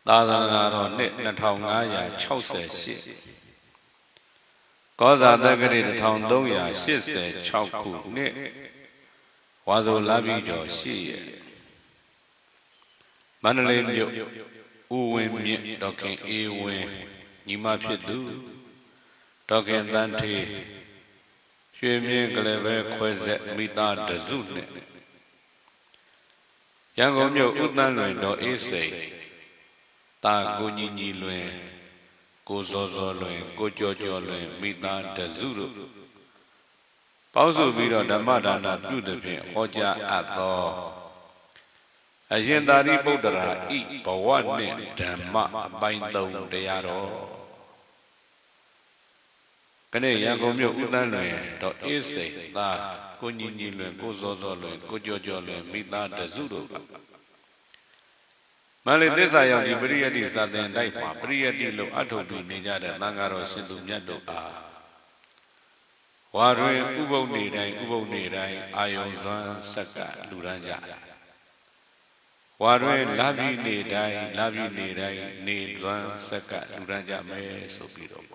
သာသနာတော်နှစ်2568ကောဇာတက္ကရာ1386ခုနှစ်ဝါဆိုလပြည့်ကျော်8ရက်မန္တလေးမြို့ဦးဝင်းမြင့်ဒေါခင်အေးဝင်းညီမဖြစ်သူဒေါခင်တန်းထေးရွှေမြင့်ကလေးပဲခွဲဆက်မိသားတစုနဲ့ရန်ကုန်မြို့ဦးတန်းလွင်တော်အေးစိန်တာကိုညီညီလွင်ကိုစောစောလွင်ကိုကြောကြောလွင်မိသားတစုတို့ပေါင်းစုပြီးတော့ဓမ္မဒါနပြုသည်ဖြင့်ဟောကြားအပ်သောအရှင်သာရိပုတ္တရာဤဘဝနှင့်ဓမ္မအပိုင်း3တရားတော်ကနေ့ရန်ကုန်မြို့ဦးတန်းလွင်တော်အေးစိန်တာကိုညီညီလွင်ကိုစောစောလွင်ကိုကြောကြောလွင်မိသားတစုတို့ကမန္တလေးသစ္စာရောက်ဒီပရိယတ္တိစာသင်တိုက်မှာပရိယတ္တိလို့အထုတ်ပြီးနေကြတဲ့သံဃာတော်ရှင်သူမြတ်တို့အားဝါတွင်ဥပုပ်နေတိုင်းအာယုံစွမ်းဆက်ကလူရန်ကြဝါတွင်လာပြီးနေတိုင်းနေစွမ်းဆက်ကလူရန်ကြမယ်ဆိုပြီးတော့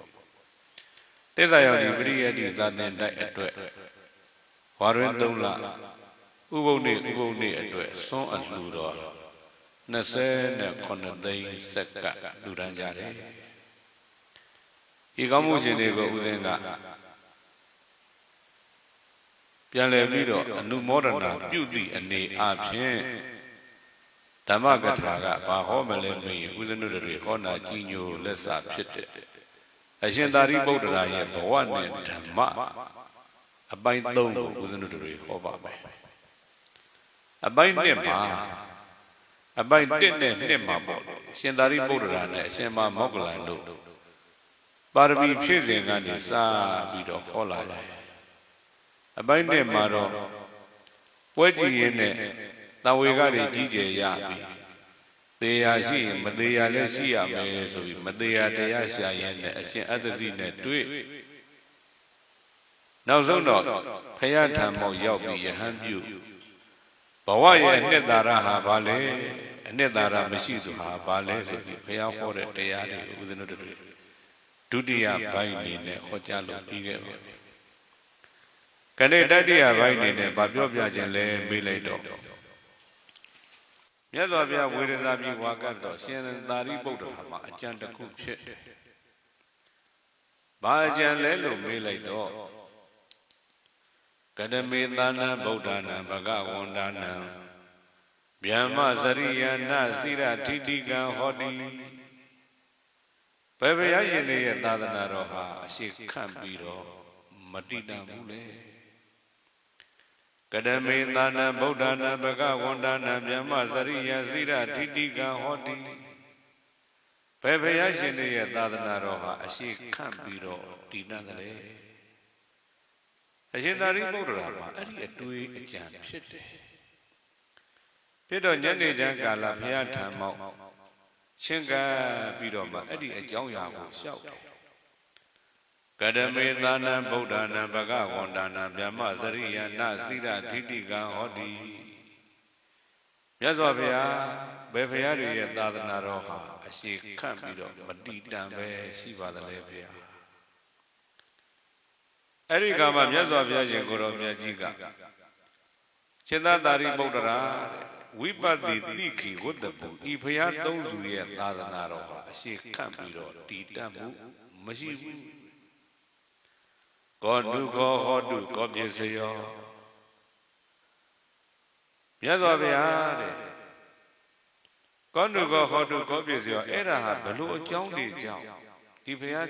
သစ္စာရောက်ဒီပရိယတ္တိစာသင်တိုက်အတွက်ဝါတွင်3လဥပုပ်နေအတွက်စွန်းအလှူတော်29သိန်းဆက်ကလူရန်ကြတယ်ဒီကောင်းမှုရှင်တွေကိုဦးဇင်းကပြန်လည်ပြီးတော့အနုမောဒနာပြုသည့်အနေအချင်းဓမ္မကထာကဘာဟောမလဲမေးဦးဇင်းတို့တွေဟောနာကြီးညိုလက်စာဖြစ်တဲ့အရှင်သာရိပုတ္တရာရဲ့ဘဝနဲ့ဓမ္မအပိုင်း3ကိုဦးဇင်းတို့တွေဟောပါမယ်အပိုင်း1မှာအပိုင်း1နဲ့2မှာပေါ့လေရှင်သာရိပုတ္တရာနဲ့အရှင်မောဂလန်တို့ပါရမီဖြည့်စဉ်ကနေစပြီးတော့ဟောလာတယ်အပိုင်း1မှာတော့ပွဲကြည့်ရင်းနဲ့တဝေကတွေကြီးကျယ်ရပြီသေရရှိရင်မသေရလည်းရှိရမယ်ဆိုပြီးမသေရတရားရှာရင်နဲ့အရှင်အတ္တိနဲ့တွေ့နောက်ဆုံးတော့ဖယားထံမောက်ရောက်ပြီးယဟန်ပြုဘဝရဲ့အနှစ်သာရဟာဘာလဲအနှစ်သာရမရှိသူဟာဘာလဲဆိုပြီးဖယားဟောတဲ့တရားတွေကိုဦးဇင်းတို့တွေဒုတိယပိုင်းအနေနဲ့ဟောကြားလို့ပြီးခဲ့ပါပြီကနေ့တတိယပိုင်းအနေနဲ့ဗာပြောပြခြင်းလဲမေးလိုက်တော့မြတ်စွာဘုရားဝေဒနာပြီးဝါကတ်တော့ရှင်သာရိပုတ္တရာမှာအကျဉ်းတစ်ခုဖြစ်တယ်ဘာအကျဉ်းလဲလို့မေးလိုက်တော့ကတမေသာနဗုဒ္ဓနာဘဂဝန္ဒနာဗျမ္မစရိယနာစိရထိတိကံဟောတိဘယ်ဘုရားရှင်ရဲ့သာသနာတော်ဟာအရှိခန့်ပြီးတော့မတိတန်ဘူးလေကတမေသာနဗုဒ္ဓနာဘဂဝန္ဒနာဗျမ္မစရိယစိရထိတိကံဟောတိဘယ်ဘုရားရှင်ရဲ့သာသနာတော်ဟာအရှိခန့်ပြီးတော့တည်တတ်တယ်အရှင်သာရိပုတ္တရာမှာအဲ့ဒီအတွေးအကြံဖြစ်တယ်ဖြစ်တော့ညနေချမ်းကာလဘုရားထံမောက်ချင်းကပ်ပြီးတော့မှအဲ့ဒီအကြောင်းအရာကိုလျှောက်တယ်ကတမေသာနဗုဒ္ဓနာဘဂဝန္ဒနာဗျမ္မစရိယနာစိရထိတိကံဟောတိမြတ်စွာဘုရားဘယ်ဘုရားတွေရဲ့သာသနာတော်ဟာအရှိခန့်ပြီးတော့မတိတန်ပဲရှိပါသလဲဘုရားအဲ့ဒီကမှမြတ်စွာဘုရားရှင်ကိုရောမြတ်ကြီးကရှင်သာရိပုတ္တရာဝိပဿိတိခိဝတ္တပုဤဘုရားသုံးစုရဲ့သာသနာတော်ဟာအရှိခန့်ပြီးတော့တည်တတ်မှုမရှိဘူးကောနုခောဟောတုကောပြည့်စယောမြတ်စွာဘုရားတဲ့ကောနုခောဟောတုကောပြည့်စယောအဲ့ဒါဟာဘလို့အကြောင်းတွေကြောင့်ဒီဘုရား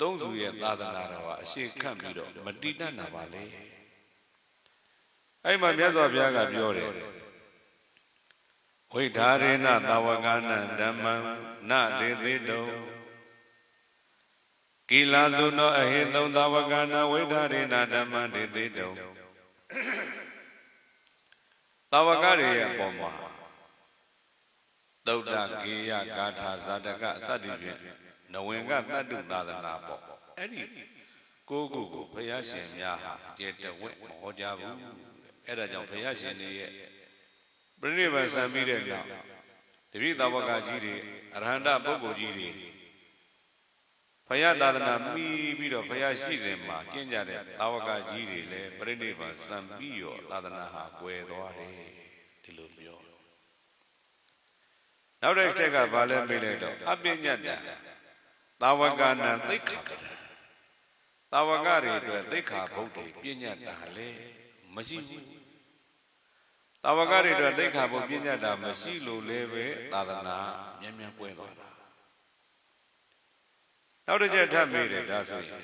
သုံးစုရဲ့သာသနာတော်ဟာအရှိခန့်ပြီးတော့မတိတတ်နိုင်ပါလေအဲ့မှာမြတ်စွာဘုရားကပြောတယ်ဝိဓာရေနသဝကနံဓမ္မံနဒေသေတုံကိလသုနောအဟိတုံသဝကနာဝိဓာရေနဓမ္မံဒေသေတုံသဝကရေရဲ့အပေါ်မှာသုဒ္ဓကေယဂါထာဇာတကစသည်ဖြင့်နဝင်ကတတ္တုသာသနာပေါ့အဲ့ဒီကိုကိုဘုရားရှင်များဟာအကျယ်တဝက်မဟောကြားဘူးအဲ့ဒါကြောင့်ဘုရားရှင်ရဲ့ပြိဋိဘံစံပြီးတဲ့နောက် တပိသာဝကကြီးတွေအရဟန္တပုဂ္ဂိုလ်ကြီးတွေဘုရားသာသနာမိပြီးတော့ဘုရားရှိစဉ်မှာကျင့်ကြတဲ့သာဝကကြီးတွေလည်းပြိဋိဘံစံပြီးရောသာသနာဟာကွယ်သွားတယ်ဒီလိုပြောနောက်တစ်ချက်ကဘာလဲမေးလိုက်တော့အပညတ္တသာဝကနာသိက္ခာပဒသာဝကတွေအတွက်သိက္ခာဘုဒ္ဓပညာတာလည်းမရှိဘူးသာဝကတွေအတွက်သိက္ခာဘုဒ္ဓပညာတာမရှိလို့လည်းပဲသာသနာမြန်မြန်ကွယ်သွားတာနောက်တစ်ချက်ထပ်မေးတယ်ဒါဆိုရင်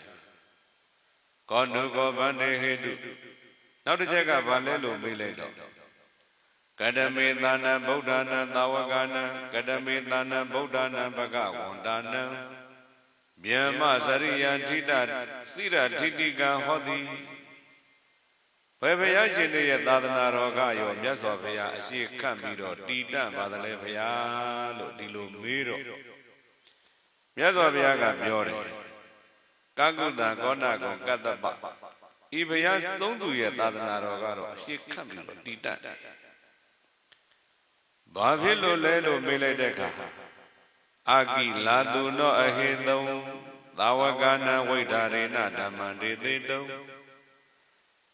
ကောနုကောဗန္ဒေဟေတုနောက်တစ်ချက်ကဘာလဲလို့မေးလိုက်တော့ကတမေသာနဗုဒ္ဓနာသာဝကနာကတမေသာနဗုဒ္ဓနာဘဂဝန္တာနံမြမစရိယထိတစိရထိတိကံဟောတိဘယ်ဘုရားရှင်ရဲ့သာသနာတော်ကရောမြတ်စွာဘုရားအရှိခန့်ပြီးတော့တည်တံ့ပါသလဲဘုရားလို့ဒီလိုမေးတော့မြတ်စွာဘုရားကပြောတယ်ကကုတ္တကောဏကုံကတ္တပဤဘုရားသုံးသူရဲ့သာသနာတော်ကတော့အရှိခန့်ပြီးတော့တည်တံ့တယ်ဘာဖြစ်လို့လဲလို့မေးလိုက်တဲ့အခါအာကိလာတုနောအဟိတုံသာဝကနာဝိဓာရေနဓမ္မံဒေသေတုံ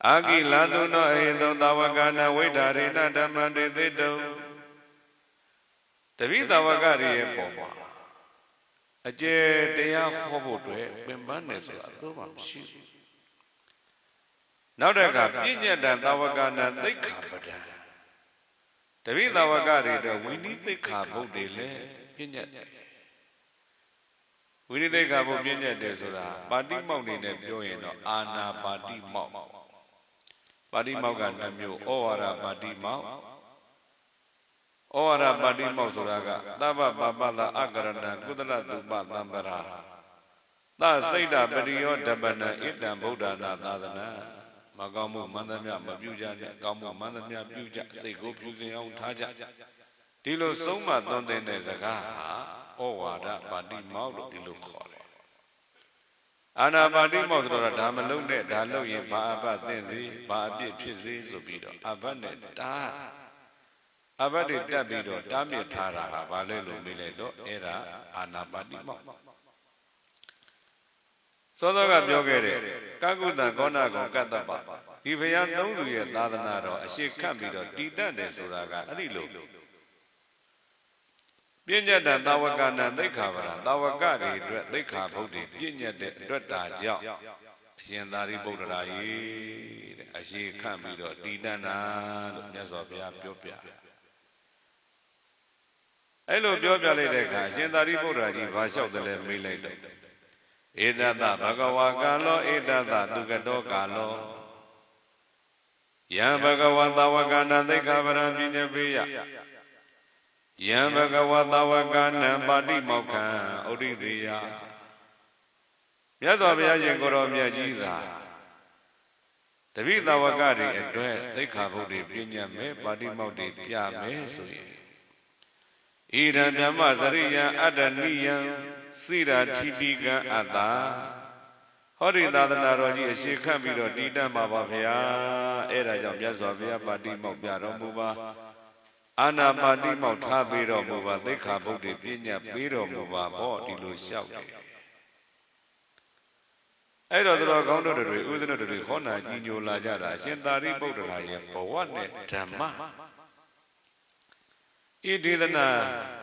အာကိလာတုနောအဟိတုံသာဝကနာဝိဓာရေနဓမ္မံဒေသေတုံတပိသာဝကတွေရဲ့ပေါ်မှာအကျယ်တရားဟောဖို့အတွက်ပင်ပန်းနေဆိုတာသူတို့မှမရှိဘူးနောက်တစ်ခါပြဉ္ညတံသာဝကနာသိက္ခာပဒံတပိသာဝကတွေတော့ဝိနည်းသိက္ခာဘုဒ္ဓတွေလည်းပြဉ္ညတ်တယ်ဝိနည်းသိက္ခာဘုဒ္ဓပြဉ္ညတ်တယ်ဆိုတာပါဠိမောက်နေနဲ့ပြောရင်တော့အာနာပါဠိမောက်ပါဠိမောက်က2မျိုးဩဝါဒပါဠိမောက်ဩဝါဒပါဠိမောက်ဆိုတာကသဗ္ဗပါပသအကရဏကုသလတုပသံပရာသစိတ်တပရိယောဓပနံဣတံဗုဒ္ဓနာသာသနာမကောင်းမှုမှန်သမျှမပြုကြနဲ့ကောင်းမှုမှန်သမျှပြုကြစိတ်ကိုဖြူစင်အောင်ထားကြဒီလိုဆုံးမသွန်သင်တဲ့စကားဟာဩဝါဒပါဠိမောက်လို့ဒီလိုခေါ်တယ်အာနာပါဠိမောက်ဆိုတော့ဒါမလုံးနဲ့ဒါလုံးရင်ဘာအပသင့်စေဘာအပြစ်ဖြစ်စေဆိုပြီးတော့အဘတ်နဲ့တားအဘတ်တွေတက်ပြီးတော့တားမြစ်ထားတာဟာဘာလဲလို့မေးလိုက်တော့အဲ့ဒါအာနာပါဠိမောက်စောစောကပြောခဲ့တဲ့ကကုတ္တကောဏကုံကတ္တပဒီဘုရားသုံးသူရဲ့သာသနာတော်အရှိခတ်ပြီးတော့တည်တတ်တယ်ဆိုတာကအဲ့ဒီလိုပြဉ္ညတသာဝကနာသိက္ခာပဒသာဝကတွေအတွက်သိက္ခာဘုဒ္ဓပြဉ္ညတဲ့အတွက်တာကြောင့်အရှင်သာရိပုတ္တရာကြီးတဲ့အရှိခတ်ပြီးတော့တည်တတ်တာလို့မြတ်စွာဘုရားပြောပြအဲ့လိုပြောပြလိုက်တဲ့အခါအရှင်သာရိပုတ္တရာကြီးဘာလျှောက်တယ်လဲမေးလိုက်တော့ဧတသဘဂဝါကာလောဧတသသူကတောကာလောယံဘဂဝါသာဝကနာသိက္ခာပဒံပြဉ္ညပေယယံဘဂဝါသာဝကနာပါဠိမောက္ခံဩဒိသေယမြတ်စွာဘုရားရှင်ကိုယ်တော်မြတ်ကြီးသာတပိသာဝကတွေအတွက်သိက္ခာပုဒ်တွေပြဉ္ညမယ်ပါဠိမောက်တွေပြမယ်ဆိုရင်ဣရံဓမ္မစရိယံအတ္တနိယံစိရာထိတိကံအတ္တာဟောဒီသာသနာတော်ကြီးအရှိခတ်ပြီးတော့တည်တတ်မှာပါဗျာအဲ့ဒါကြောင့်မြတ်စွာဘုရားပါဠိမောက်ပြတော်မူပါအာနာပါဠိမောက်ထားပေးတော်မူပါသိက္ခာပုဒ်တွေပြဉ္ညပေးတော်မူပါပေါ့ဒီလိုလျှောက်တယ်အဲ့တော့သူတော်ကောင်းတို့တွေဥစ္စနတို့တွေဟောနာကြီးညိုလာကြတာအရှင်သာရိပုတ္တရာရဲ့ဘဝနဲ့ဓမ္မဤဒေသနာ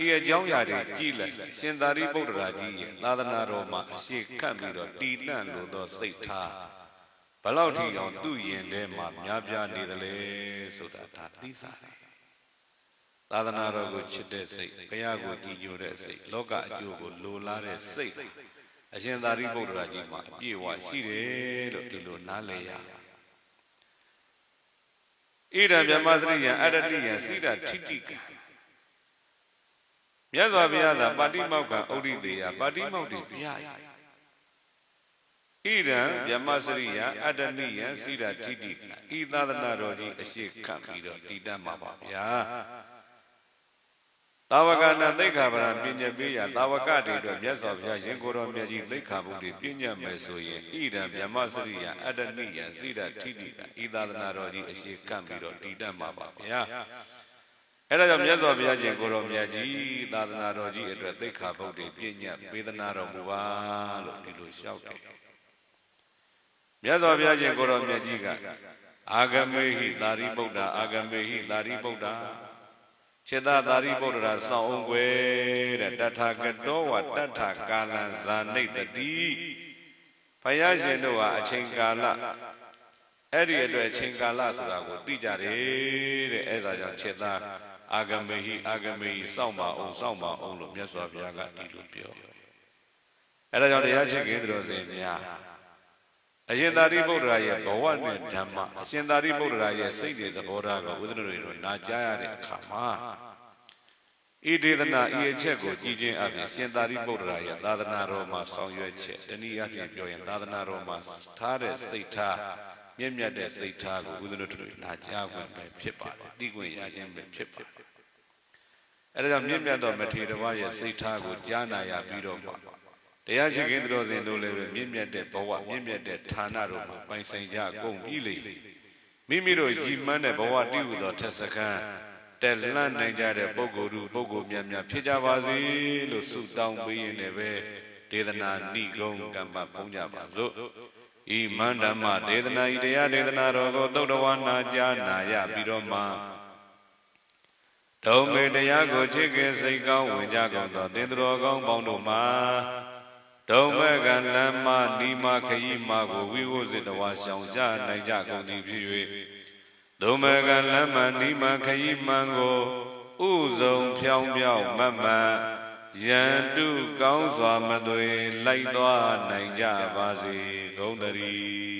ဤအကြောင်းအရာတွေကြည်လိုက်ရှင်သာရိပုတ္တရာကြီးရဲ့သာသနာတော်မှာအရှိခတ်ပြီးတော့တည်တံ့လို့သောစိတ်ထားဘလောက်ထိအောင်သူ့ရင်ထဲမှာများပြားနေသလဲဆိုတာဒါသိစားတယ်သာသနာတော်ကိုချစ်တဲ့စိတ်ဘုရားကိုကြည်ညိုတဲ့စိတ်လောကအကျိုးကိုလိုလားတဲ့စိတ်အရှင်သာရိပုတ္တရာကြီးမှာအပြည့်အဝရှိတယ်လို့ဒီလိုနားလည်ရဣဒံမြမစရိယံအတ္တတိယံစိရထိတိကံမြတ်စွာဘုရားသာပါဠိမောက္ခဩဒိသေယပါဠိမောက်တွေပြရဣဒံမြမစရိယံအတ္တနိယံစိရထိတိကံဤသာသနာတော်ကြီးအရှိခတ်ပြီးတော့တည်တတ်မှာပါဗျာသာဝကနာသိက္ခာပဒံပြဉ္ညပေယသာဝကတွေအတွက်မြတ်စွာဘုရားရှင်ကိုယ်တော်မြတ်ကြီးသိက္ခာပုဒ်တွေပြဉ္ညမယ်ဆိုရင်ဣဒံမြမစရိယံအတ္တနိယံစိရထိတိကံဤသာသနာတော်ကြီးအရှိကံပြီးတော့တည်တတ်မှာပါဗျာ အဲ့ဒါကြောင့်မြတ်စွာဘုရားရှင်ကိုရောမြတ်ကြီးသာသနာတော်ကြီးအတွက်သိက္ခာပုဒ်တွေပြည့်ညတ်ပေးသနာတော်မူပါလို့ဒီလိုလျှောက်တယ်မြတ်စွာဘုရားရှင်ကိုရောမြတ်ကြီးကအာဂမေဟိသာရိပုတ္တအာဂမေဟိသာရိပုတ္တခြေသာသာရိပုတ္တရာစောင့်အောင်ွယ်တဲ့တထာဂတောဝတထကာလံဇာနိတတိဘုရားရှင်တို့ဟာအချိန်ကာလအဲ့ဒီအတွက်အချိန်ကာလဆိုတာကိုသိကြတယ်တဲ့အဲ့ဒါကြောင့်ခြေသာအာဂမေဟိစောင့်ပါအောင်လို့မြတ်စွာဘုရားကဒီလိုပြောအဲ့ဒါကြောင့်တရားချစ်ခင်သူတော်စင်များအရှင်သာရိပုတ္တရာရဲ့ဘဝနဲ့ဓမ္မအရှင်သာရိပုတ္တရာရဲ့စိတ်တွေသဘောထားကိုဝိသနတွေတို့နာကြားရတဲ့အခါမှာဤဒေသနာဤအချက်ကိုကြည်ချင်းအပြင်ရှင်သာရိပုတ္တရာရဲ့သာသနာတော်မှာဆောင်ရွက်ချက်တနည်းအားဖြင့်ပြောရင်သာသနာတော်မှာထားတဲ့စိတ်ထားမြင့်မြတ်တဲ့စိတ်ထားကိုဝိသနတွေနာကြားခွင့်ပဲဖြစ်ပါတယ်သိခွင့်ရခြင်းပဲဖြစ်ပါတယ်အဲဒါကြောင့်မြင့်မြတ်သောမထေရဝါရဲ့စိတ်ထားကိုကြားနာရပြီးတော့မှတရားရှိခင်သူတော်စင်တို့လည်းပဲမြင့်မြတ်တဲ့ဘဝမြင့်မြတ်တဲ့ဌာနတို့မှာပိုင်ဆိုင်ကြကုန်ပြီလေမိမိတို့ရည်မှန်းတဲ့ဘဝတည်ဟူသောထက်စခန်းတက်လှမ်းနိုင်ကြတဲ့ပုဂ္ဂိုလ်များဖြစ်ကြပါစေလို့ဆုတောင်းပေးရင်လည်းပဲဒေသနာဏိဂုံကမ္မဖုံးကြပါစို့ဤမန္တမဒေသနာဤတရားဒေသနာတော်ကိုသုတ်တော်ဝါနာကြားနာရပြီးတော့မှဒုံမေတရားကိုချစ်ခင်စိတ်ကောင်းဝင်ကြကုန်သောသင်္တော်ကောင်းပေါင်းတို့မှာဒုံမကလမ်းမနီမခရီးမကိုဝိဝုဇိတဝါရှောင်ရှားနိုင်ကြကုန်သည်ဖြစ်၍ဒုံမကလမ်းမနီမခရီးမှန်ကိုဥဆုံးဖြောင်းပြောင်းမတ်မှန်ရန်တုကောင်းစွာမသွေလိုက်သွားနိုင်ကြပါစေဂုဏ်တည်း